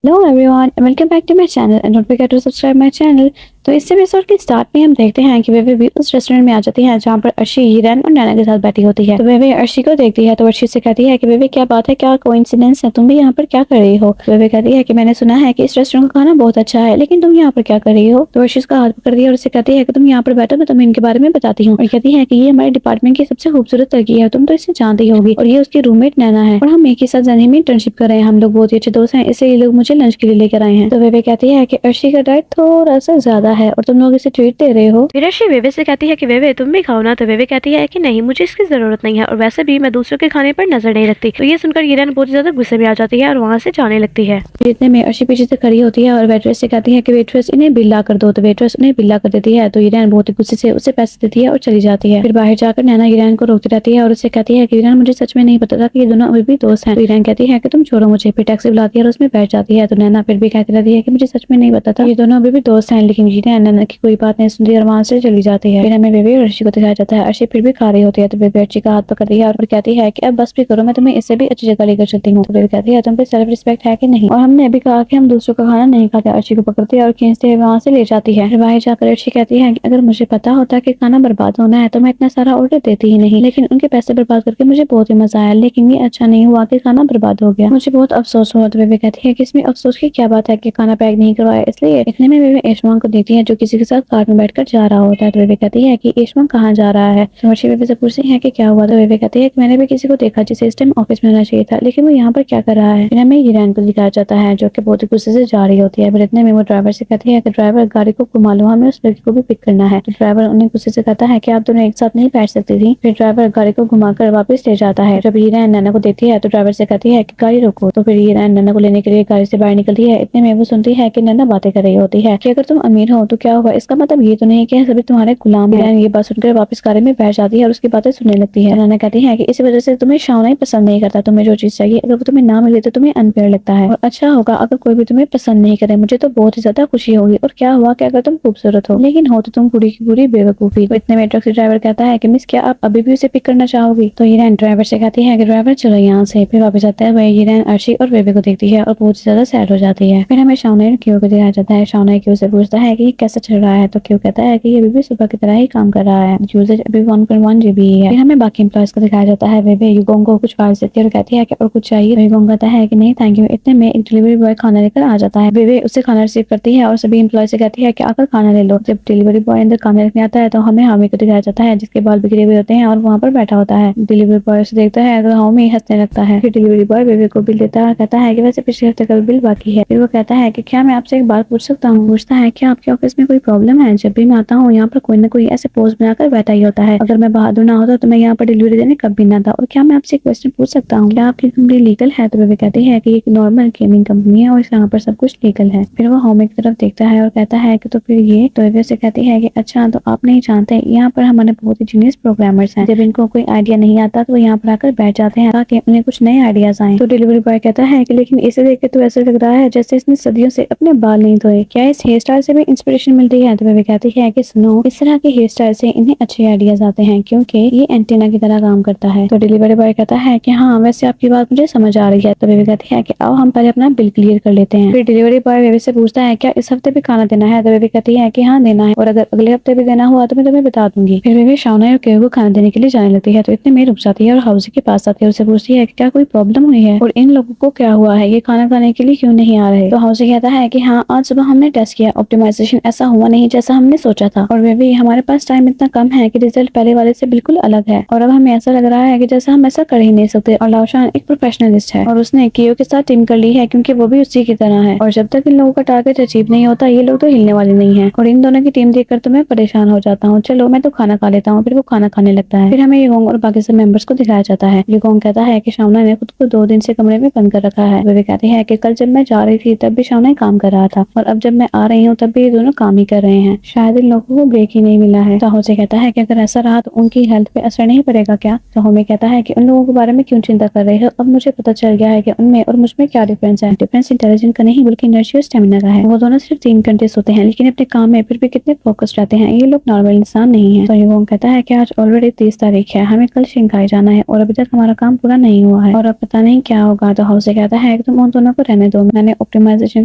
Hello everyone and welcome back to my channel and don't forget to subscribe my channel। तो इससे episode के start में हम देखते हैं कि वे भी उस रेस्टोरेंट में आ जाती है जहाँ पर अर्शी हिरन और नैना के साथ बैठी होती है। तो वे अर्शी को देखती है तो अर्शी से कहती है कि वे क्या बात है, क्या कोइंसिडेंस है, तुम भी यहाँ पर क्या कर रही हो। तो वे कहती है कि मैंने सुना है कि इस रेस्टोरेंट का खाना बहुत अच्छा है, लेकिन तुम यहाँ पर क्या कर रही हो। तो अर्शी उसका हाथ पकड़ दिया और उससे कहती है कि तुम यहाँ पर बैठो, मैं तुम्हें इनके बारे में बताती हूँ। और कहती है कि ये हमारे डिपार्टमेंट की सबसे खूबसूरत लड़की है, तुम तो इसे जानती होगी, और ये उसकी रूममेट नैना है और हम एक ही साथ जर्नी में इंटर्नशिप कर रहे हैं। हम लोग बहुत ही अच्छे दोस्त हैं, इसलिए ये लोग मुझे लंच के लिए लेकर आए हैं। तो वे कहती है कि अर्शी का डाइट थोड़ा सा ज्यादा है और तुम लोग इसे ट्रीट दे रहे हो। फिर अर्शी वेवे से कहती है कि वेवे तुम भी खाओ ना। तो वेवे कहती है कि नहीं, मुझे इसकी जरूरत नहीं है और वैसे भी मैं दूसरों के खाने पर नजर नहीं रखती। तो ये सुनकर हिरन बहुत ज्यादा गुस्से में आ जाती है और वहाँ से जाने लगती है। इतने में अर्शी पीछे से खड़ी होती है और वेट्रेस से कहती है कि वेट्रेस इन्हें बिल ला कर दो। तो वेट्रेस उन्हें बिल ला कर देती है। तो हिरन बहुत ही गुस्से से उसे पैसे देती है और चली जाती है। फिर बाहर जाकर नैना हिरन को रोकती रहती है और उससे कहती है कि हिरन मुझे सच में नहीं पता था कि ये दोनों अभी भी दोस्त हैं। तो हिरन कहती है कि तुम छोड़ो मुझे। फिर टैक्सी बुलाती है और उसमें बैठ जाती है। तो नैना फिर भी कहती रहती है कि मुझे सच में नहीं पता था ये दोनों अभी भी दोस्त हैं, लेकिन हिरन नैना की कोई बात नहीं सुनती और वहाँ से चली जाती है। फिर हमें बेबी और अर्शी को दिखाया जाता है। अर्शी फिर भी खा रही होती है। तो बेबी अर्शी का हाथ पकड़ती है और कहती है कि अब बस भी करो, मैं तुम्हें इससे भी अच्छी जगह लेकर चलती हूँ। तो बेबी कहती है तुम पे सेल्फ रिस्पेक्ट है कि नहीं, और हमने अभी कहा कि हम दूसरों का खाना नहीं खाते। अर्शी को पकड़ती है और खींचते हुए वहाँ से ले जाती है। फिर बाहर जाकर अर्शी कहती है कि अगर मुझे पता होता कि खाना बर्बाद होना है तो मैं इतना सारा ऑर्डर देती ही नहीं, लेकिन उनके पैसे बर्बाद करके मुझे बहुत ही मजा आया, लेकिन ये अच्छा नहीं हुआ कि खाना बर्बाद हो गया, मुझे बहुत अफसोस हुआ। तो बेबी कहती है कि इसमें अफसोस की क्या बात है कि खाना पैक नहीं करवाया। इसलिए इतने में बेबी एशमान को देखती है जो किसी के साथ कार में बैठकर जा रहा होता है। तो बेबी कहती है कि एशमान कहाँ जा रहा है। तो अर्शी बेबी से पूछती है कि क्या हुआ। तो बेबी कहती है कि मैंने भी किसी को देखा जिसे इस टाइम ऑफिस में होना चाहिए था, लेकिन वो यहाँ पर क्या कर रहा है। फिर हमें हिरन को दिखाया जाता है जो कि बहुत ही गुस्से से जा रही होती है। फिर इतने में वो ड्राइवर से कहती है कि ड्राइवर गाड़ी को घुमा लो, हमें उस लड़की को भी पिक करना है। तो ड्राइवर उन्हें गुस्से से कहता है कि आप दोनों एक साथ नहीं बैठ सकती थी। फिर ड्राइवर गाड़ी को घुमाकर वापस ले जाता है। जब हिरन नैना को देखती है तो ड्राइवर से कहती है कि गाड़ी रोको। तो फिर हिरन नैना को लेने के लिए गाड़ी से बाहर निकलती है। इतने में वो सुनती है कि नैना बातें कर रही होती है कि अगर तुम अमीर हो तो क्या हुआ, इसका मतलब ये तो नहीं कि सभी तुम्हारे गुलाम हैं। ये बात सुनकर वापस गाड़ी में बैठ जाती है और उसकी बातें सुनने लगती है। नैना कहती है कि इसी वजह से तुम्हें शाउना ही पसंद नहीं करता, तुम्हें जो चीज चाहिए अगर वो तुम्हें ना मिले तो तुम्हें अनफेयर लगता है, और अच्छा होगा अगर कोई भी तुम्हें पसंद नहीं करे, मुझे तो बहुत ही ज्यादा खुशी होगी। और क्या हुआ कि अगर तुम खूबसूरत हो, लेकिन हो तो तुम पूरी की पूरी बेवकूफी। तो इतने में टैक्सी ड्राइवर कहता है कि मिस क्या आप अभी भी उसे पिक करना चाहोगी। तो हिरन ड्राइवर से कहती है कि ड्राइवर चलो यहाँ से। फिर वापस आता है वह हिरन अर्शी और बेबी को देखती है और बहुत ही ज्यादा सैड हो जाती है। फिर हमें शाउना क्यू को दिखाया जाता है। शाउना क्यू से पूछता है कि ये कैसा चल रहा है। तो क्यू कहता है कि ये अभी भी सुबह की तरह ही काम कर रहा है, यूजेज अभी 1.1 GB है। फिर हमें बाकी एम्प्लॉयज को दिखाया जाता है। वे युगोंग को कुछ फाइल्स देती है और कहती है कि और कुछ चाहिए। युगोंग कहता है कि नहीं थैंक यू। इतने में एक डिलीवरी बॉय खाना लेकर आ जाता है। वे उससे खाना रिसीव करती है और सभी एम्प्लॉय से कहती है कि आकर खाना ले लो। जब डिलीवरी बॉय अंदर खाना लेने आता है तो हमें हामी को दिखाया जाता है जिसके बाल बिखरे हुए होते हैं और वहाँ पर बैठा होता है। डिलीवरी बॉय उसे देखता है तो हामी हंसने लगता है। फिर डिलीवरी बॉय बेबी को बिल देता है, कहता है कि वैसे पिछले हफ्ते का बिल बाकी है। फिर वो कहता है कि क्या मैं आपसे एक बात पूछ सकता हूँ। पूछता है कि आपके ऑफिस में कोई प्रॉब्लम है। जब भी मैं आता हूँ यहाँ पर कोई ना कोई ऐसे पोज बनाकर बैठा ही होता है, अगर मैं बहादुर ना होता तो मैं यहाँ पर डिलीवरी देने कभी ना था। और क्या मैं आपसे एक क्वेश्चन पूछ सकता हूँ, क्या आपकी कंपनी लीगल है। तो बेबी कहती है कि एक नॉर्मल गेमिंग कंपनी है और यहाँ पर सब कुछ लीगल है। फिर वो होमी की तरफ देखता है और कहता है कि तो फिर ये। तो बेबी से कहती है कि अच्छा तो आप नहीं जानते यहाँ पर हमारे बहुत ही जीनियस प्रोग्रामर्स हैं, जब इनको कोई आइडिया नहीं आता तो वो यहाँ पर आकर बैठ जाते हैं ताकि उन्हें कुछ नए आइडियाज आए। तो डिलीवरी बॉय कहता है कि लेकिन इसे देख के तो ऐसा लग रहा है जैसे इसने सदियों से अपने बाल नहीं धोए, क्या इस हेयर स्टाइल से भी इंस्पिरेशन मिलती है। तो बेबी कहती है कि सुनो, इस तरह के हेयर स्टाइल से इन्हें अच्छे आइडियाज आते हैं क्योंकि ये एंटीना की तरह काम करता है। तो डिलीवरी बॉय कहता है कि हाँ वैसे आपकी बात मुझे समझ आ रही है। तो बेबी कहती है कि आओ हम पहले अपना बिल क्लियर कर लेते हैं। फिर डिलीवरी बॉय बेबी से पूछता है क्या इस हफ्ते भी खाना देना है। तो बेबी कहती है कि हाँ देना है, और अगर अगले हफ्ते भी देना हुआ तो मैं तुम्हें बता दूंगी। फिर बेबी शाउना और केहू को खाना देने के लिए जाने लगती है। तो इतने में रुक जाती है और हाउसी के पास आती है, उससे पूछती है कि क्या कोई प्रॉब्लम हुई है और इन लोगों को क्या हुआ है, ये खाना खाने के लिए क्यों नहीं आ रहे। तो हाउसी कहता है कि हाँ आज सुबह हमने टेस्ट किया, ऑप्टिमाइजेशन ऐसा हुआ नहीं जैसा हमने सोचा था, और बेबी हमारे पास टाइम इतना कम है कि रिजल्ट पहले वाले से बिल्कुल अलग है, और अब हमें ऐसा लग रहा है कि जैसा हम ऐसा कर ही नहीं सकते। और लाओशान एक प्रोफेशनलिस्ट है और उसने कियो के साथ टीम कर ली है क्योंकि वो भी उसी की तरह है, और जब तक इन लोगों का टारगेट अचीव नहीं होता ये लोग तो हिलने वाले नहीं है। और इन दोनों की टीम देखकर तो मैं परेशान हो जाता हूँ, चलो मैं तो खाना खा लेता हूँ। फिर वो खाना खाने लगता है। फिर हमें युगोंग और बाकी सब मेंबर्स को दिखाया जाता है। युगोंग कहता है कि शाउना ने खुद को 2 दिन से कमरे में बंद कर रखा है। वे कहती है कि कल जब मैं जा रही थी तब भी शाउना काम कर रहा था, और अब जब मैं आ रही हूँ तब भी ये दोनों काम ही कर रहे हैं, शायद इन लोगों को ब्रेक ही नहीं मिला है। ताहो से कहता है कि अगर ऐसा रहा तो उनकी हेल्थ पे असर नहीं पड़ेगा क्या। ताहो में कहता है कि उन लोगों के बारे में क्यों चिंता कर रहे हो, अब मुझे पता चल गया है कि उनमें और मुझ में क्या डिफरेंस है। डिफरेंस इंटेलिजेंस का नहीं बल्कि एनर्जी और स्टेमिना का है। वो दोनों सिर्फ 3 घंटे सोते हैं लेकिन अपने काम में फिर भी कितने फोकस्ड रहते हैं, ये लोग नॉर्मल इंसान नहीं है। तो युगोंग कहता है कि आज ऑलरेडी 30 तारीख है, हमें कल शंघाई जाना है और अभी तक हमारा काम पूरा नहीं हुआ है और अब पता नहीं क्या होगा। तो हाउस से कहता है कि तुम उन दोनों को रहने रहने दो, मैंने ऑप्टिमाइजेशन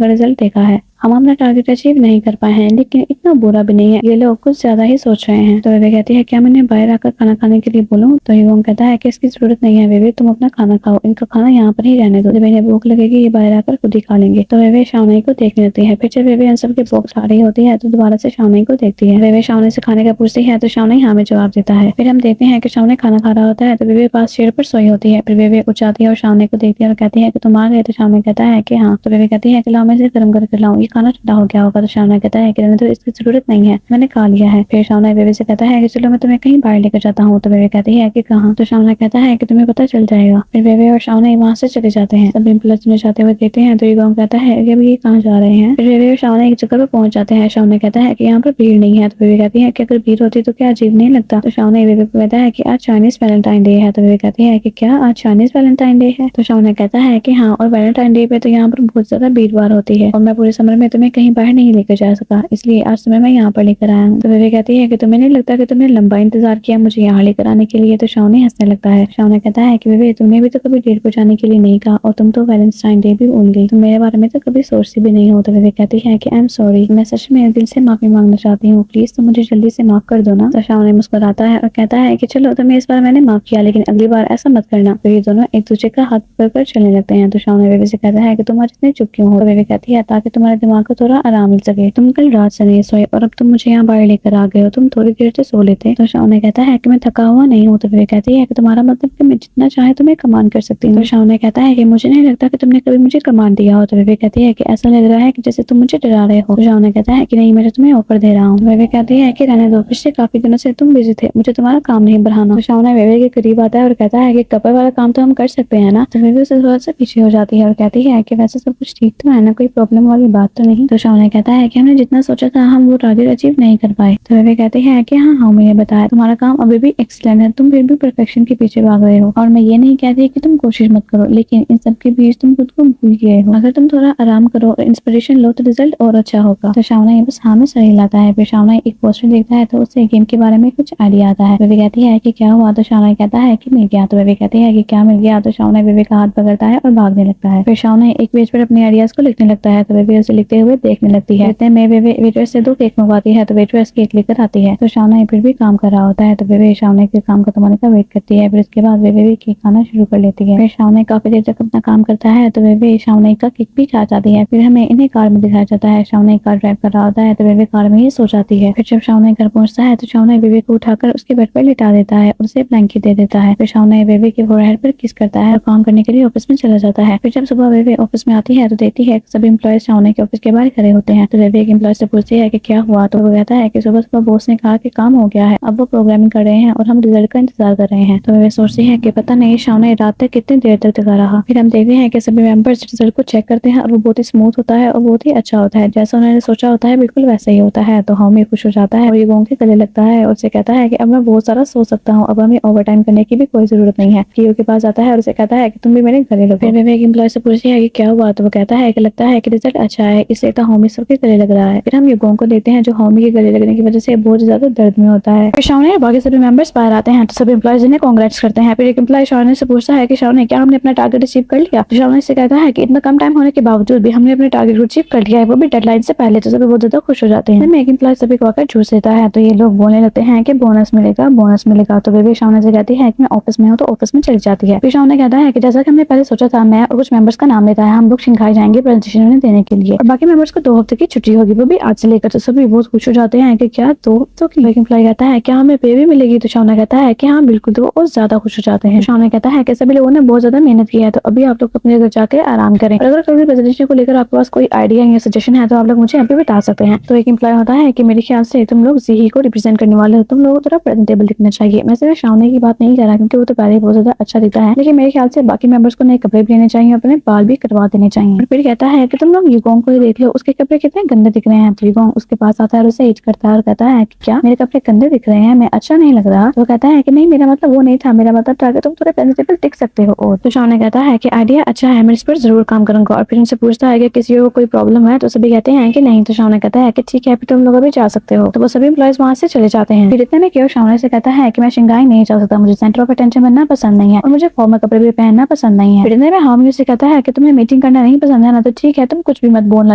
का रिजल्ट देखा है, हम अपना टारगेट अचीव नहीं कर पाए हैं, लेकिन इतना बुरा भी नहीं है, ये लोग कुछ ज्यादा ही सोच रहे हैं। तो बेबी कहती है क्या मैंने बाहर आकर खाना खाने के लिए बोलूं? तो युगोंग कहता है कि इसकी जरूरत नहीं है बेबी, तुम अपना खाना खाओ, इनका खाना यहाँ पर ही रहने दो, जब इन्हें भूख लगेगी ये बाहर आकर खुद ही खा लेंगे। तो बेबी शावनी को देखने लगती है। फिर जब बेबी इन सब के बॉक्स आ रही होती है तो दोबारा से शावनी को देखती है। बेबी शावनी से खाने का पूछती है तो शावनी हाँ में जवाब देता है। फिर हम देखते हैं कि शावनी खाना खा रहा होता है तो बेबी पास चेयर पर सोई होती है। फिर बेबी उठ जाती है और शावनी को देखती है और कहती है कि तुम आ गए? तो शावनी कहता है कि हाँ। तो बेबी कहती है कि लाओ मैं इसे गर्म करके लाऊं, ये खाना ठंडा हो गया होगा। तो शावनी कहता है कि रहने दो, इसकी जरूरत नहीं है, मैंने खा लिया है। फिर शावनी बेबी से कहता है कि चलो मैं तुम्हें कहीं बाहर लेकर जाता हूँ। तो बेबी कहती है कि कहाँ? तो शावनी कहता है कि तुम्हें पता चल जाएगा। फिर बेबी और शावनी वहाँ से चले जाते हैं। सब एम्प्लॉयज में जाते हुए देखते हैं तो युगोंग कहता है कि अभी ये कहाँ जा रहे हैं? फिर बेबी और शावनी एक जगह पर पहुंच जाते हैं। शावनी कहता है कि यहाँ पर भीड़ नहीं है। तो बेबी कहती है कि अगर भीड़ होती तो क्या अजीब नहीं लगता? तो शावनी बेबी को कहता है कि आज चाइनीज वैलेंटाइन डे है। तो बेबी कहती है कि क्या आज चाइनीज वैलेंटाइन डे है? तो शावनी कहता है कि हाँ, और वैलेंटाइन डे पे तो यहाँ पर बहुत ज्यादा भीड़ भाड़ होती है और मैं पूरे समर में तुम्हें कहीं बाहर नहीं लेकर जा सका, इसलिए आज तुम्हें मैं यहाँ पर लेकर आया हूँ। तो बेबी कहती है कि तुम्हें नहीं लगता कि तुमने लंबा इंतजार किया मुझे यहाँ लेकर आने के लिए? तो शावनी हंसने लगता है। शावनी कहता है कि बेबी तुमने भी तो कभी डेट को जाने के लिए नहीं कहा और तुम तो वैलेंटाइन डे भी भूल गई, तुम मेरे बारे में तो कभी सोचती भी नहीं हो। तो बेबी कहती है कि आई एम सॉरी, मैं सच में दिल से माफी मांगना चाहती हूँ, प्लीज तुम मुझे जल्दी से माफ कर दो ना। तो शावनी मुस्कुराता है और कहता है कि चलो तुम्हें इस बार मैंने माफ किया, लेकिन अगली बार ऐसा मत करना। तो ये दोनों एक दूसरे का हाथ पकड़कर चलने लगते हैं। तो शावनी बेबी से कहता है कि तुम आज इतने चुप क्यों हो? तो बेबी कहती है ताकि तुम्हारे दिमाग को थोड़ा आराम मिल सके, तुम कल रात से नहीं सोए और अब तुम मुझे यहाँ बाहर लेकर आ गए हो, तुम थोड़ी देर से सो लेते। तो शावनी कहता है कि मैं थका हुआ नहीं हूँ। तो बेबी कहती है कि तुम्हारा मतलब कि मैं जितना चाहे तुम्हें कमांड कर सकती हूँ। तो शावनी कहता है कि मुझे नहीं लगता कि तुमने कभी मुझे कमांड दिया हो। तो बेबी कहती है कि ऐसा लग रहा है कि जैसे तुम मुझे डरा रहे हो। तो शावनी कहता है कि नहीं, मैं तुम्हें ऑफर दे रहा हूँ। बेबी कहती है कि रहने दो, पिछले काफी दिनों से तुम बिजी थे, मुझे तुम्हारा काम नहीं बढ़ाना। तो शावनी बेबी के करीब आता है और कहता है कि कपड़े वाला काम तो हम कर सकते हैं ना। तो बेबी उससे थोड़ा सा पीछे हो जाती है और कहती है कि वैसे सब कुछ ठीक तो है ना, कोई प्रॉब्लम वाली बात तो नहीं? तो शावनी कहता है कि हमने जितना सोचा था हम वो टारगेट अचीव नहीं कर पाए। तो बेबी कहती है कि हाँ मैंने बताया तुम्हारा काम अभी भी एक्सीलेंट है, तुम फिर भी परफेक्शन के पीछे भाग रहे हो और मैं ये नहीं कहती कि तुम कोशिश मत करो, लेकिन इन सब के बीच तुम खुद को भूल गए हो, अगर तुम थोड़ा आराम करो और इंस्पिरेशन लो तो रिजल्ट और अच्छा होगा। तो शावनी बस हाँ में सही लाता है। फिर शावनी एक पोस्टर देखता है तो उससे गेम के बारे में कुछ आइडिया आता है। बेबी कहती है कि क्या हुआ? तो शावनी कहता है कि मिल गया। तो बेबी कहती है कि क्या मिल गया? तो शावनी बेबी का हाथ पकड़ता है और भागने लगता है। फिर शावनी एक पेज पर अपने आइडियाज को लिखने लगता है तो बेबी उसे लिखते हुए देखने लगती है। इतने में बेबी वेटरेस से 2 केक मंगवाती है तो वेटरेस केक लेकर आती है। तो शावनी फिर भी काम कर रहा होता है तो बेबी शावनी के काम खत्म होने का वेट करती है। फिर उसके बाद बेबी भी केक खाना शुरू कर लेती है। फिर शावनी काफी देर तक अपना काम करता है तो बेबी शावनी का केक भी खा जाती है। फिर हमें इन्हें कार में दिखाया जाता है। शावनी कार ड्राइव कर रहा होता है तो बेबी कार में ही सो जाती है। फिर जब शावनी घर पहुंचता है तो शावनी बेबी को उठाकर उसके बेड पर लिटा देता है और उसे ब्लैंकेट दे देता है। फिर शावनी बेबी के फोरहेड पर किस करता है और काम करने के लिए ऑफिस में चला जाता है। फिर जब सुबह बेबी ऑफिस में आती है तो देखती है सभी एम्प्लॉयज शावनी के ऑफिस के बाहर खड़े होते हैं। तो बेबी एक एम्प्लॉय से पूछती है कि क्या हुआ? तो वो कहता है कि सुबह सुबह बॉस ने कहा कि काम हो गया है, अब वो प्रोग्रामिंग कर रहे हैं और हम रिजल्ट का इंतजार कर रहे हैं। तो वे सोचती है कि पता नहीं शावनी रात तक कितनी देर तक जगा रहा। फिर हम देखते हैं कि सभी मेंबर्स रिजल्ट को चेक करते हैं और वो बहुत ही स्मूथ होता है और बहुत ही अच्छा होता है, जैसा उन्होंने सोचा होता है बिल्कुल वैसा ही होता है। तो हम खुश हो जाता है और ये गोंग के गले लगता है और उसे कहता है कि अब मैं बहुत सारा सो सकता हूँ, अब हमें ओवर टाइम करने की भी कोई जरूरत नहीं है। कियो के पास आता है और उसे कहता है कि तुम भी मेरे गले लगो। फिर एक एम्प्लॉय से पूछती है कि क्या हुआ? तो वो कहता है कि लगता है कि रिजल्ट अच्छा है, इससे तो होमी सबके गले लग रहा है। फिर हम युगोंग को देखते हैं जो होमी के गले लगने की वजह से बहुत ज्यादा दर्द में होता है। फिर शावनी और बाकी सभी मेंबर्स बाहर आते हैं तो सभी एम्प्लॉयज इन्हें कांग्रेट्स करते हैं। फिर एक एम्प्लॉय शावनी से पूछता है कि शावनी क्या हमने अपना टारगेट अचीव कर लिया? तो शावनी से कहता है कि इतना कम टाइम होने के बावजूद भी हमने अपने टारगेट को अचीव कर लिया है, वो भी डेडलाइन से पहले। तो सभी बहुत ज्यादा खुश हो जाते हैं। एक एम्प्लॉय सभी को आकर जूस देता है तो ये लोग बोलने लगते हैं कि बोनस मिलेगा बोनस मिलेगा। तो बेबी शावनी से कहती है कि मैं ऑफिस में हूँ तो ऑफिस में चली जाती है। फिर शावनी कहता है कि जैसा कि हमने पहले सोचा था, मैं और कुछ मेंबर्स का नाम लेता है, हम लोग शंघाई जाएंगे प्रेजेंटेशन उन्हें देने के लिए और बाकी मेंबर्स को 2 हफ्ते की छुट्टी होगी, वो भी आज से लेकर। तो सभी बहुत खुश हो जाते हैं कि क्या 2 हफ्तों की? एक एम्प्लॉय कहता है क्या हमें पे भी मिलेगी? तो शावनी कहता है कि हाँ बिल्कुल। तो और ज्यादा खुश हो जाते हैं। शावनी कहता है कि सभी लोगों ने बहुत ज्यादा मेहनत की है तो अभी आप लोग अपने घर जाकर आराम करें और अगर कभी प्रेजेंटेशन को लेकर आपके पास कोई आइडिया या सजेशन है तो आप लोग मुझे अभी बता सकते हैं। तो एक एम्प्लॉय होता है कि मेरे ख्याल से तुम लोग जीही को रिप्रेजेंट करने वाले हो, तुम लोगों को थोड़ा प्रेजेंटेबल दिखना चाहिए। मैं सिर्फ शावनी की बात नहीं कर रहा क्योंकि वो तो पहले ही बहुत ज्यादा अच्छा दिखता है, लेकिन मेरे ख्याल से बाकी मेंबर्स को नए कपड़े भी लेने चाहिए, अपने बाल भी करवा देने चाहिए। और फिर कहता है कि तुम लोग युगोंग को देख लो उसके कपड़े कितने गंदे दिख रहे हैं। तो युगोंग उसके पास आता है और उसे हिट करता है और कहता है कि क्या मेरे कपड़े गंदे दिख रहे हैं, मैं अच्छा नहीं लग रहा। तो वो कहता है कि नहीं, मेरा मतलब वो नहीं था, मेरा मतलब था कि तुम थोड़े प्रेजेंटेबल दिख सकते हो। और तो शान ने कहता है कि आइडिया अच्छा है, मैं इस पर जरूर काम करूंगा। और फिर उनसे पूछता है कि किसी को कोई प्रॉब्लम है, तो सभी कहते हैं कि नहीं। तो शान ने कहता है कि ठीक है, फिर तुम लोग अभी जा सकते हो। तो वो सभी एम्प्लॉइज वहां से चले जाते हैं। फिर इतने में क्यों शान से कहता है कि मैं शंघाई नहीं जा सकता, मुझे सेंटर ऑफ अटेंशन बनना पसंद नहीं है और मुझे फॉर्मल कपड़े भी पहनना पसंद नहीं है। फिर इतने में हार्मनी से कहता है कि तुम्हें मीटिंग करना नहीं पसंद है ना, तो ठीक है, तुम कुछ भी मत बोलना,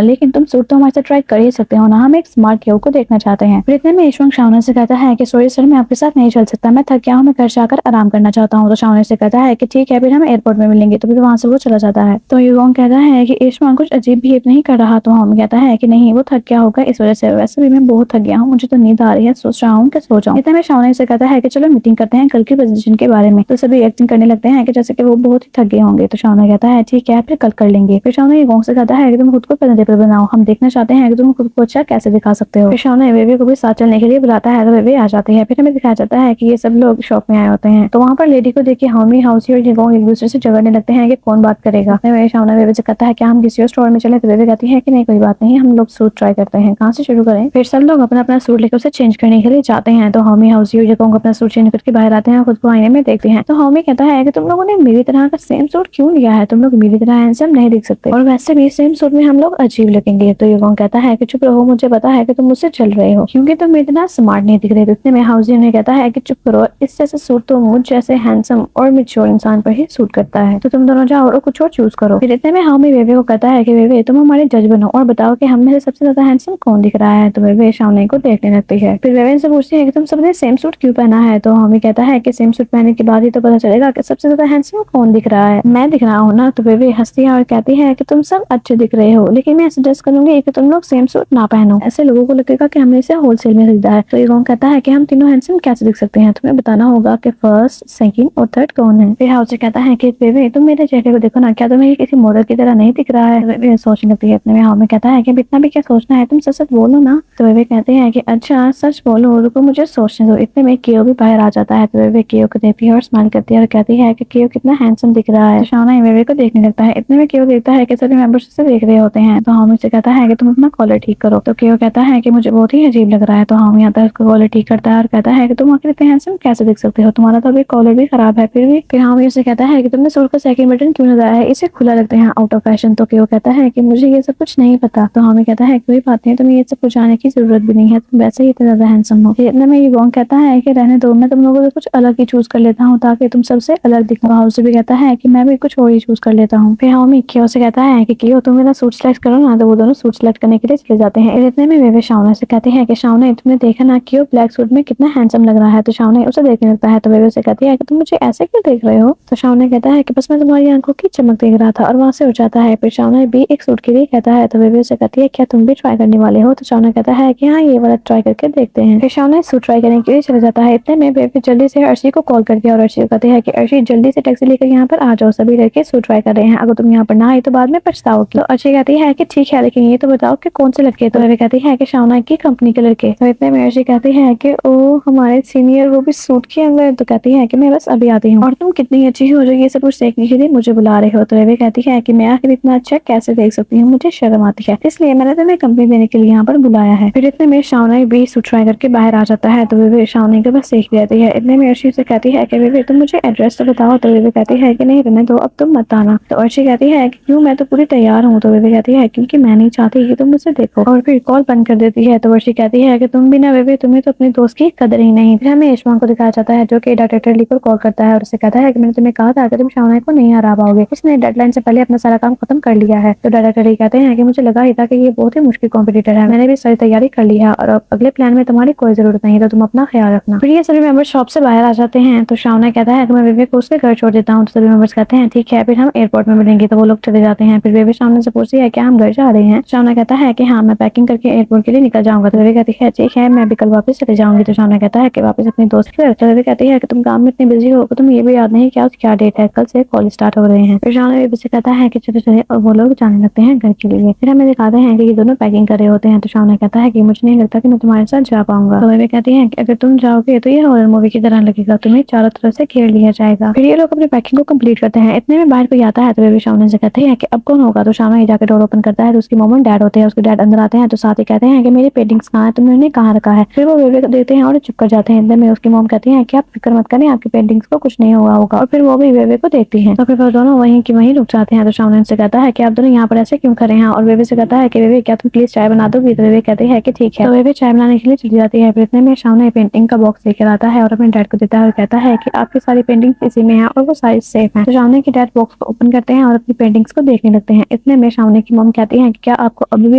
लेकिन तुम सूट तो हमारे साथ ट्राई कर ही सकते हो ना, हम एक स्मार्ट क्यों को देखना चाहते हैं। फिर इतने में ईश्वंग शावना से कहता है कि सॉरी सर, मैं आपके साथ नहीं चल सकता, मैं थक गया हूँ, मैं घर जाकर आराम करना चाहता हूँ। तो शावना से कहता है कि ठीक है, फिर हम एयरपोर्ट में मिलेंगे। तो फिर वहां से वो चला जाता है। तो युगोंग कहता है कि ईश्वंग कुछ अजीब बिहेव नहीं कर रहा। तो हम कहता है कि नहीं, वो थक गया होगा इस वजह से, वैसे भी मैं बहुत थक गया हूँ, मुझे तो नींद आ रही है, सोच रहा हूँ कि सो जाऊं। इतने में शावना से कहता है कि चलो मीटिंग करते हैं कल की प्रेजेंटेशन के बारे में। तो सभी एक्टिंग करने लगते हैं कि जैसे कि वो बहुत ही थक गए होंगे। तो शावना कहता है ठीक है, फिर कल कर लेंगे। फिर शावना युगोंग से कहता है कि तुम खुद को प्रेजेंटेबल बनाओ, हम देखना चाहते हैं कि तुम खुद को अच्छा कैसे दिखा सकते हो। फिर शावना बेबी को भी साथ चलने के लिए बुलाता है। तो बेबी आ जाती है। फिर हमें दिखाया जाता है कि ये सब लोग शॉप में आए होते हैं। तो वहाँ पर लेडी को देखिए हार्मनी, हाउसी और युगोंग एक दूसरे से झगड़ने लगते हैं कि कौन बात करेगा। शावना बेबी से कहता है कि हम किसी और स्टोर में चले। तो बेबी कहती है कि नहीं, कोई बात नहीं, हम लोग सूट ट्राई करते हैं, कहाँ से शुरू करें। फिर सब लोग अपना अपना सूट लेकर उसे चेंज करने के लिए जाते हैं। तो हार्मनी, हाउसी और युगोंग अपना सूट चेंज करके बाहर आते हैं, खुद को आईने में देखते हैं। तो हार्मनी कहता है कि तुम लोगों ने मेरी तरह का सेम सूट क्यों लिया है, तुम लोग मेरी तरह हैंडसम नहीं दिख सकते और वैसे भी सेम सूट में हम लोग अजीब लगेंगे। तो युगोंग कहता है कि चुप रहो, मुझे पता है कि तुम मुझसे चल रहे हो क्योंकि तुम इतना स्मार्ट नहीं दिख रहे। तो इतने में हाउसी ने कहता है कि चुप करो, इस जैसे सूट तो मुझ जैसे हैंडसम और मैच्योर इंसान पर ही सूट करता है, तो तुम दोनों जाओ और कुछ और चूज करो। फिर इतने में हार्मनी बेबी को कहता है कि बेबी तुम हमारे जज बनो और बताओ कि हम में से सबसे ज्यादा हैंडसम कौन दिख रहा है। तो बेबी शावना को देखने लगती है। फिर बेबी से पूछती है कि तुम सबने सेम सूट क्यों पहना है। तो हार्मनी कहता है कि सेम सूट पहनने के बाद ही तो पता चलेगा कि सबसे ज्यादा हैंडसम कौन दिख रहा है, मैं दिख रहा हूँ ना। तो बेबी हंसती है और कहती है कि तुम सब अच्छे दिख रहे हो, लेकिन मैं सजेस्ट करूंगी कि तुम लोग सेम सूट ना पहनो, ऐसे लोगों को लगेगा कि हमने इसे होलसेल में खरीदा है। तो युगोंग कहता है कि हम तीनों हैंडसम कैसे दिख सकते हैं, तुम्हें बताना होगा कि फर्स्ट, सेकंड और थर्ड कौन है। फिर हाउसी कहता है कि बेबी तुम मेरे चेहरे को देखो ना, क्या तुम्हें किसी मॉडल की तरह नहीं दिख रहा है। बेबी सोचने लगती है। इतने में हार्मनी कहता है कि इतना भी क्या सोचना है, तुम सच सच बोलो ना। तो बेबी कहते हैं कि अच्छा सच बोलो, रुको मुझे सोचने दो। इतने में कियो भी बाहर आ जाता है। तो बेबी कियो को देखती है और स्माइल करती है और कहती है कि कियो कितना हैंडसम दिख रहा है। तो शावना बेबी को देखने लगता है। इतने में कियो देखता है कि सभी मेंबर्स उसे देख रहे होते हैं। तो हार्मनी से कहता है कि तुम अपना कॉलर ठीक करो। तो कियो कहता है कि मुझे बहुत ही अजीब लग रहा है। तो हार्मनी आता है, उसका कॉलर ठीक करता है और कहता है कि तुम आखिर इतने हैंडसम कैसे दिख सकते हो, तुम्हारा तो अभी कॉलर भी खराब है। फिर हार्मनी उसे कहता है कि तुमने सूट का सेकंड बटन क्यों लगाया है, इसे खुला रखते हैं, आउट ऑफ फैशन। तो कियो कहता है कि मुझे ये सब कुछ नहीं पता। तो हार्मनी कहता है कोई बात नहीं, तुम्हें ये सब कुछ जानने की जरूरत भी नहीं है, तुम वैसे ही इतना ज्यादा हैंडसम हो। इतने में युगोंग कहता है कि रहने दो, मैं तुम लोगों से कुछ अलग ही चूज कर लेता हूँ ताकि तुम सबसे अलग दिखो। हाउसी भी कहता है कि मैं भी कुछ और ही चूज कर लेता हूँ। फिर हार्मनी कियो से कहता है कि कियो तुम मेरा सूट सिलेक्ट करो ना। तो वो दोनों सूट सिलेक्ट करने के लिए चले जाते हैं। इतने में बेबी शावना से कहती है कि शावना तुमने देखा ना कियो ब्लैक सूट में कितना हैंडसम लग रहा है। तो शावना उसे देखने लगता है। तो बेबी से कहती है कि तुम मुझे ऐसे क्यों देख रहे हो। तो शावना कहता है कि बस मैं तुम्हारी आंखों की चमक देख रहा था, और वहां से उठ जाता है। फिर शावना भी एक सूट के लिए कहता है। तो बेबी से कहती है क्या तुम भी ट्राई करने वाले हो। तो शावना कहता है कि हाँ, ये वाला ट्राई करके देखते हैं। फिर शावना सूट ट्राई करने के लिए चला जाता है। इतने में बेबी जल्दी से अर्शी को कॉल करती है और अर्शी को कहती है कि अर्शी जल्दी से टैक्सी लेकर यहाँ पर आ जाओ, सभी लड़के सूट ट्राई कर रहे हैं, अगर तुम यहाँ पर ना आए तो बाद में पछताओगे। तो अर्शी कहती है कि ठीक है, लेकिन ये तो बताओ कि कौन से लड़के। तो बेबी कहती है कि शावना की कंपनी के लड़के। तो इतने में अर्शी कहती है कि ओ हमारे सीनियर, वो भी सूट के अंदर। तो कहती है कि मैं बस अभी आती हूँ और तुम कितनी अच्छी हो जो ये सब कुछ देखने के लिए मुझे बुला रहे हो। तो बेबी कहती है कि मैं आखिर इतना अच्छा कैसे देख सकती हूँ, मुझे शर्म आती है, इसलिए मैंने तुम्हें कंपनी देने के लिए यहाँ पर बुलाया है। फिर इतने में शावना भी सूट ट्राई करके बाहर आ जाता है। तो बेबी शावना के बस देख रहती है। इतने में अर्शी से कहती है कि बेबी तुम मुझे एड्रेस तो बताओ। तो बेबी कहती है कि नहीं रहने दो, अब तुम मत आना। तो अर्शी कहती है कि क्यों, मैं तो पूरी तैयार हूँ। तो बेबी कहती है क्योंकि मैं नहीं चाहती कि तुम मुझे देखो, और फिर कॉल बंद कर देती है। तो अर्शी कहती है कि तुम भी ना बेबी, तुम्हें तो अपने दोस्त की कदर ही नहीं। फिर हमें ईशवान को दिखाया जाता है जो कि डॉक्टर ली को कॉल करता है और उसे कहता है कि मैंने तुम्हें कहा था कि तुम शावना को नहीं हरा पाओगे, उसने डेडलाइन से पहले अपना सारा काम खत्म कर लिया है। तो डॉक्टर ली कहते हैं कि मुझे लगा ही था कि ये बहुत ही मुश्किल कॉम्पिटिटर है, मैंने भी सारी तैयारी कर ली है और अब अगले प्लान में तुम्हारी कोई जरूरत नहीं है, तो तुम अपना ख्याल रखना। फिर ये सभी मेंबर्स शॉप से बाहर आ जाते हैं। तो शावना कहता है कि मैं बेबी को उसके घर छोड़ देता हूँ। तो सभी मेंबर्स कहते हैं ठीक है, फिर हम एयरपोर्ट में मिलेंगे। तो वो लोग चले जाते हैं। फिर बेबी शावना से पूछती है क्या हम घर जा रहे हैं। शावना कहता है कि हाँ, मैं पैकिंग करके एयरपोर्ट के लिए निकल जाऊंगा। तो बेबी कहती है ठीक है, मैं भी कल वापस चले जाऊंगी। तो शावना कहता है कि वापस अपने दोस्त के घर। तो बेबी कहती है कि तुम काम में इतनी बिजी हो, तुम ये भी याद नहीं कि आज क्या डेट है, कल से कॉलेज स्टार्ट हो रहे हैं। फिर शावना बेबी से कहता है कि चलो चले, और वो लोग जाने लगते हैं घर के लिए। फिर हमें दिखाते हैं कि ये दोनों पैकिंग कर रहे होते हैं। तो शावना कहता है कि मुझे नहीं लगता कि मैं तुम्हारे साथ जा पाऊंगा। तो बेबी कहती है कि अगर तुम जाओगे तो ये हॉरर मूवी की तरह लगेगा, तुम्हें चारों तरफ से घेर लिया जाएगा। फिर ये लोग अपनी पैकिंग को कंप्लीट करते हैं। इतने में बाहर कोई आता है। तो बेबी शावना से कहते हैं कि अब कौन होगा। तो शावना जाकर डोर ओपन करता है तो उसकी मॉम एंड डैड होते हैं। उसके डैड अंदर आते हैं तो साथ ही कहते हैं कि मेरी पेंटिंग्स कहाँ है, तुमने उन्हें कहाँ रखा है। फिर वो वेवे को देते हैं और चुप कर जाते हैं। इतने में उसकी मॉम कहती है कि आप फिक्र मत करें, आपकी पेंटिंग्स को कुछ नहीं हुआ होगा। और फिर वो भी वेवे को देखती है तो फिर वो दोनों वहीं की वहीं रुक जाते हैं। तो शाओनिन से कहता है कि आप दोनों यहाँ पर ऐसे क्यों खड़े हैं, और वेवे से कहता है कि वेवे क्या तुम प्लीज चाय बना दोगी। तो वेवे कहती है कि ठीक है। तो वेवे चाय बनाने के लिए चली जाती है। फिर इतने में शाओनिन पेंटिंग का बॉक्स लेकर आता है और अपने डैड को देता है और कहता है कि आपकी सारी पेंटिंग्स इसी में है और वो सारी सेफ है। तो शाओनिन के डैड बॉक्स को ओपन करते हैं और अपनी पेंटिंग्स को देखने लगते हैं। इतने में शाओनिन की मॉम कहती है कि क्या आपको अभी भी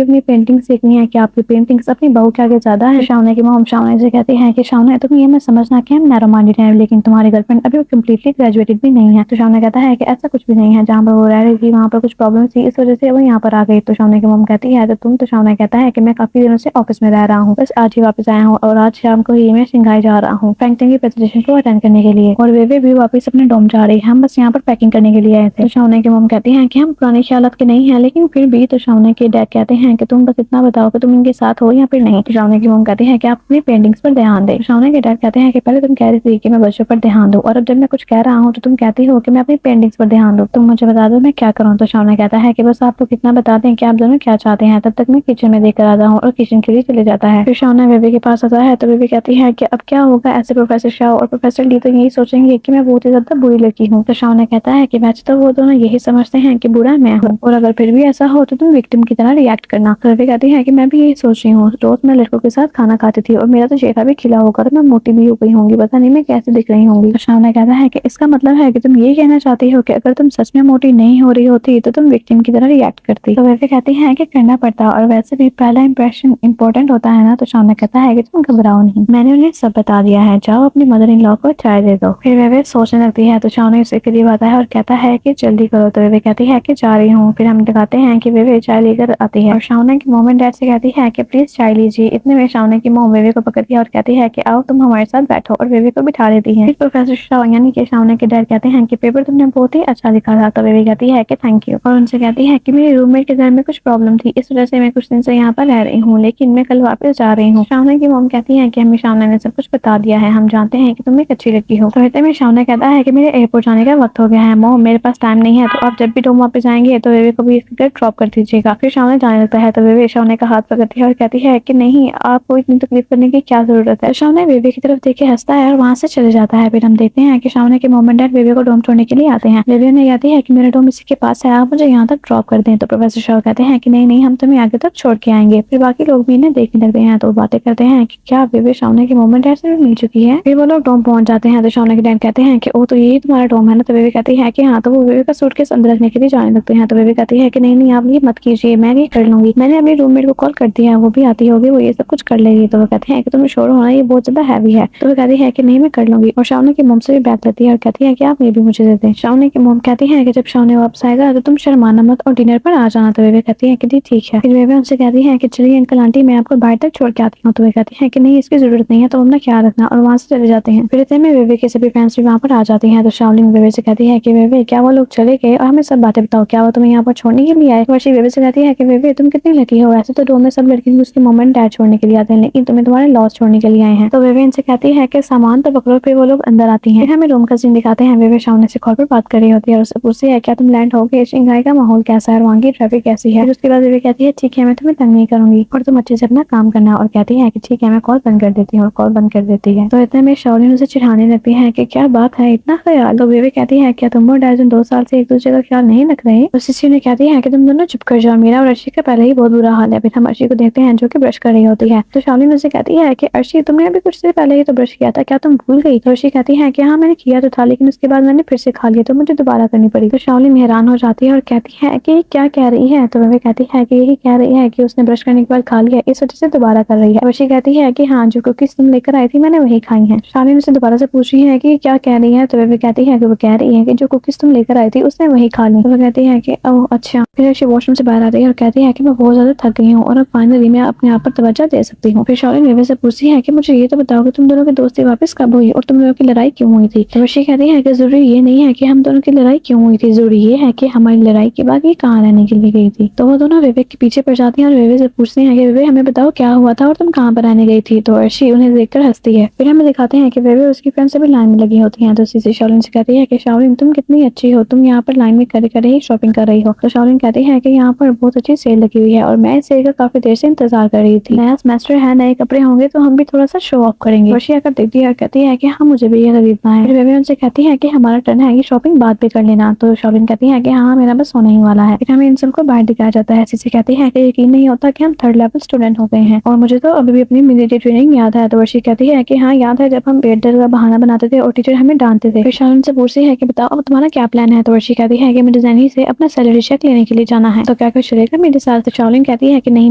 अपनी पेंटिंग्स देखनी है, क्या आपकी पेंटिंग्स अपनी बहू के आगे ज्यादा है। शाओनिन की मॉम शाओनिन से कहती है कि शाओनिन तुम ये मत समझना कि हम नैरो माइंडेड हैं, लेकिन तुम्हारी गर्लफ्रेंड अभी कम्प्लीटली ग्रेजुएटेड भी नहीं है। तो शाओनिन कहता है कि ऐसा कुछ भी नहीं है, जहाँ पर वो रह रही थी वहाँ पर कुछ प्रॉब्लम थी, इस वजह से वो यहाँ पर आ गई। तो शाओनिन की मॉम कहती है तो तुम। तो शाओनिन कहता है कि मैं काफी दिनों से ऑफिस में रह रहा हूँ, बस आज ही वापस आया हूँ और आज शाम को ही मैं सिंघाई जा रहा हूँ फ्रैंकलिन की प्रेजेंटेशन को अटेंड करने के लिए, और वेवे भी वापस अपने डोम जा रही है, हम बस यहाँ पर पैकिंग करने के लिए आए थे। तो शाओनिन की मॉम कहती है कि हम पुराने ख्यालात के नहीं है, लेकिन फिर भी। तो शाओनिन के डैड कहते हैं कि तुम बस इतना बताओ कि तुम इनके साथ हो या फिर नहीं। तो शाओनिन की मॉम कहती है कि आप अपनी पेंटिंग्स पर ध्यान दें। शाओनिन के डैड कहते हैं कि पहले तुम कह रही थी कि मैं बच्चों पर ध्यान दूं, और अब जब मैं कुछ कह रहा हूँ तो तुम कहती हो कि मैं अपनी पेंटिंग्स पर ध्यान दूं। तुम मुझे बता दो मैं क्या करूँ। तो शाओनिन कहता है कि बस आप लोग इतना बता दें कि आप दोनों क्या चाहते हैं, तब तक मैं किचन में देकर आता हूँ, और किचन के लिए चले जाता है। फिर शाओनिन बेबी के पास आता है तो बेबी कहती है कि अब क्या होगा, ऐसे प्रोफेसर शाओ और प्रोफेसर ली तो यही सोचेंगे कि मैं बहुत ही ज्यादा बुरी लड़की हूँ। तो शाओनिन कहता है कि वैसे तो वो दोनों यही समझते हैं कि बुरा मैं हूँ, और अगर फिर भी ऐसा हो तो तुम विक्टिम की तरह रिएक्ट करना। तो बेबी कहती है कि मैं भी यही सोच रही हूँ, रोज मैं लड़कों के साथ खाना खाती थी और मेरा तो चेहरा भी खिला होगा, तो मैं मोटी भी हो गई होंगी, पता नहीं मैं कैसे दिख रही होंगी। तो शाओनिन कहता है कि इसका मतलब है कि तुम ये कहना चाहती हो कि अगर तुम सच में मोटी नहीं हो रही होती तो तुम विक्टिम की तरह रिएक्ट करती। तो बेबी कहती है कि करना पड़ता, और वैसे भी पहला इंप्रेशन इंपॉर्टेंट होता है ना। तो शाओनिन कहता है कि तुम घबराओ नहीं, मैंने उन्हें सब बता दिया है, जाओ अपनी मदर इन लॉ को चाय दे दो। फिर बेबी सोचने लगती है तो शाओनिन उसके करीब आता है और कहता है कि जल्दी करो। तो बेबी कहती है कि जा रही हूँ। फिर हम दिखाते हैं कि बेबी चाय लेकर आती है और शाओनिन की मॉम एंड डैड से कहती है कि प्लीज चाय लीजिए। इतने में शाओनिन की मॉम बेबी को पकड़ती है और कहती है कि आओ तुम हमारे साथ बैठो, और बेबी को बिठा देती है। प्रोफेसर शाओ यानी कि शाओनिन के डैड कहते हैं कि पेपर तुमने बहुत ही अच्छा लिखा था। तो बेबी कहती है कि थैंक यू, और उनसे कहती है कि मेरे रूममेट के घर में कुछ प्रॉब्लम थी, इस वजह से मैं कुछ दिन से यहाँ पर रह रही हूँ, लेकिन मैं कल वापस जा रही हूँ। शाओनिन की मॉम कहती है कि हमें शाओनिन ने सब कुछ बता दिया है, हम जानते हैं कि तुम एक अच्छी लड़की हो। तो इतने में शाओनिन कहता है कि मेरे एयरपोर्ट जाने का वक्त हो गया है मॉम, मेरे पास टाइम नहीं है, तो आप जब भी डोम वापस आएंगे तो बेबी को भी इसके घर ड्रॉप कर दीजिएगा। फिर शाओनिन जाने लगता है तो बेबी शाओनिन का हाथ पकड़ती है और कहती है कि नहीं, आपको इतनी तकलीफ करने की क्या जरूरत है। शाओनिन बेबी की तरफ देख के हंसता है और वहां से चले जाता है। फिर हम देखते हैं कि शाओनिन के मॉम एंड डैड बेबी को डोम छोड़ने के लिए आते हैं। बेबी उन्हें कहती है कि मेरा डोम इसी के पास है, आप मुझे यहाँ तक ड्रॉप कर दें। तो प्रोफेसर शाओ कहते हैं कि नहीं नहीं, हम तुम्हें आगे तक छोड़ के आएंगे। फिर बाकी लोग भी इन्हें देखने लगते हैं तो बातें करते हैं कि क्या बेबी शाओनिन के मॉम एंड डैड से मिल चुकी है। फिर वो लोग डोम पहुंच जाते हैं तो शाओनिन के डैड कहते हैं कि ओ तो यही तुम्हारा डोम है ना। तो बेबी कहती है कि हाँ। तो वो बेबी का सूटकेस अंदर रखने के लिए जाने लगते हैं तो बेबी कहती है कि नहीं नहीं, आप ये मत कीजिए, मैं ये कर लूंगी, मैंने अपनी रूममेट को कॉल कर दिया है, वो भी आती होगी, वो ये सब कुछ कर लेगी। तो वो कहते हैं कि तुम्हें श्योर होना, ये बहुत ज्यादा हैवी है। तो वो कहती है कि नहीं मैं कर लूंगी, और शाओनिन की मॉम से भी बैग लेती है और कहती है कि आप ये भी मुझे दे दें। शाओनिन की मॉम कहती है कि जब शाओनिन वापस आएगा तो तुम शर्माना मत और डिनर पर आ जाना। तो बेबी कहती है कि जी ठीक है। फिर बेबी उनसे कहती है कि चलिए अंकल आंटी मैं आपको बाहर तक छोड़ के आती हूँ। तो वे कहती है कि नहीं इसकी जरूरत नहीं है, तो अपना ख्याल रखना, और वहाँ से चले जाते हैं। फिर इतने में बेबी के सभी फ्रेंड्स भी वहाँ पर आ जाती हैं। तो शाओनिन बेबी से कहती है कि बेबी क्या वो लोग चले गए, और हमें सब बातें बताओ, क्या वो तुम्हें यहाँ पर छोड़ने के लिए आए। वर्षी बेबी से कहती है कि बेबी तुम कितनी लकी हो, ऐसे तो डोम में सब लड़की उसके मॉम एंड डैड छोड़ने के लिए आते हैं, लेकिन तुम्हें तुम्हारे लॉस छोड़ने के लिए आए हैं। तो बेबी इनसे कहती है कि सामान तो पकड़ो। फिर वो लोग अंदर आती हैं। फिर हमें रूम का सीन दिखाते हैं। बेबी शाओनिन से कॉल पर बात कर रही होती है और उससे पूछती है क्या तुम लैंड हो गए, शंघाई का माहौल कैसा है, वहाँ की ट्रैफिक कैसी है। उसके बाद बेबी कहती है ठीक है, मैं तुम्हें तंग नहीं करूंगी और तुम अच्छे से अपना काम करना, और कहती है कि ठीक है मैं कॉल बंद कर देती हूँ, और कॉल बंद कर देती है। तो इतने में शाओनिन उसे चिढ़ाने लगती है कि क्या बात है इतना ख्याल। तो बेबी कहती है क्या तुम और डैजन 2 साल से एक दूसरे का ख्याल नहीं रख रहे। तो सिसी ने कहती है कि तुम दोनों चुप कर जाओ, मेरा और अर्शी का पहले ही बहुत बुरा हाल है। फिर हम अर्शी को देखते हैं जो कि ब्रश कर रही होती है। तो शाओनिन उसे कहती है कि अर्शी तुमने अभी कुछ देर पहले ही तो ब्रश किया था, क्या तुम भूल गई। तो अर्शी कहती है कि हाँ मैंने किया तो था, लेकिन उसके बाद मैंने फिर से खा लिया तो मुझे दोबारा करनी पड़ी। तो शाओनिन हैरान हो जाती है और कहती है कि क्या कह रही है। तो बेबी कहती है कि यही कह रही है कि उसने ब्रश करने के बाद खा लिया, इस वजह से दोबारा कर रही है। अर्शी कहती है कि हाँ जो कुकीज तुम लेकर आई थी मैंने वही खाई है। शाओनिन उसे दोबारा से पूछ रही है कि क्या कह रही है। तो बेबी कहती है कि वो कह रही है कि जो कुकीज तुम लेकर आई थी उसने वही खा ली। तो वो कहती है कि ओह अच्छा। फिर अर्शी वॉशरूम से बाहर आती है और कहती है कि मैं बहुत ज्यादा थक गई हूँ और अब फाइनली मैं अपने आप पर तवज्जो दे सकती हूँ। फिर शाओनिन बेबी से पूछती है कि मुझे ये तो बताओ कि तुम दोनों की दोस्ती वापस कब हुई और तुम दोनों की लड़ाई क्यों हुई थी। तो अर्शी कहती है कि जरूरी ये नहीं है कि हम दोनों की लड़ाई क्यों हुई थी, जरूरी ये है कि हमारी लड़ाई के बाद ये कहाँ रहने के लिए गई थी। तो वो दोनों विवेक के पीछे पड़ जाती हैं और विवेक से पूछते हैं कि विवेक हमें बताओ क्या हुआ था और तुम कहाँ पर रहने गई थी। तो अर्शी उन्हें देखकर हंसती है। फिर हमें दिखाते हैं कि विवेक उसकी फ्रेंड से भी लाइन में लगी होती हैं। तो सिसी शाओनिन से कहती है कि शाओनिन तुम कितनी अच्छी हो, तुम यहाँ पर लाइन में खड़े खड़े ही शॉपिंग कर रही हो। तो शाओनिन कहती है कि यहाँ पर बहुत अच्छी सेल लगी हुई है और मैं इस सेल का काफी देर से इंतजार कर रही थी। नया सेमेस्टर है, नए कपड़े होंगे तो हम भी थोड़ा सा शो ऑफ करेंगे। वर्षी आकर देखती है और कहती है कि हाँ मुझे भी ये खरीदना है। फिर बेबी उनसे कहती है कि हमारा टर्न है, ये शॉपिंग बाद भी कर लेना। तो शॉपिंग कहती है कि हाँ मेरा बस होने ही वाला है। फिर हमें इन सबको बाहर दिखाया जाता है। सीसी कहती है कि यकीन नहीं होता कि हम 3rd लेवल स्टूडेंट हो गए हैं और मुझे तो अभी भी अपनी मिलिट्री ट्रेनिंग याद है। तो वर्षी कहती है कि हाँ याद है जब हम पेट दर्द का बहाना बनाते थे और टीचर हमें डांटते थे। फिर शालन से पूछती है कि बताओ अब तुम्हारा क्या प्लान है। तो वर्षी कहती है कि मुझे जैनी से अपना सैलरी चेक लेने के लिए जाना है, तो क्या कुछ चलेगा मेरे साथ। तो शालन कहती है कि नहीं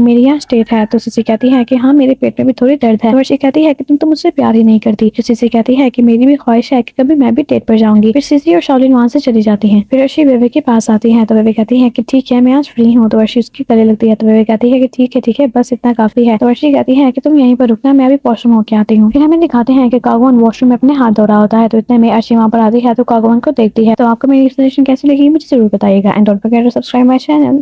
मेरी यहाँ स्टेट है। तो सीसी कहती है कि हाँ मेरे पेट में भी थोड़ी दर्द है। तो वर्षी कहती है कि तुम तो मुझसे प्यार ही नहीं करती। तो सीसी कहती है कि मेरी भी ख्वाहिश है कि कभी मैं भी डेट पर जाऊंगी। फिर सीसी और शालिन वहाँ से चली जाती है। फिर अर्शी बेबे के पास आती है। तो बेबे कहती है कि ठीक है मैं आज फ्री हूँ। तो अर्शी उसकी गले लगती है। तो बेबे कहती है कि ठीक है बस इतना काफी है। तो अर्शी कहती है कि तुम यहीं पर रुकना, मैं अभी वॉशरूम होके आती हूँ। फिर हमें दिखाते हैं कि कागवान वॉशरूम में अपने हाथ धो रहा होता है। तो इतने में अर्शी वहाँ पर आती है तो कागवान को देखती है। तो आपको मेरी एक्सप्लेनेशन कैसी लगी मुझे जरूर बताइएगा and don't forget to subscribe my channel.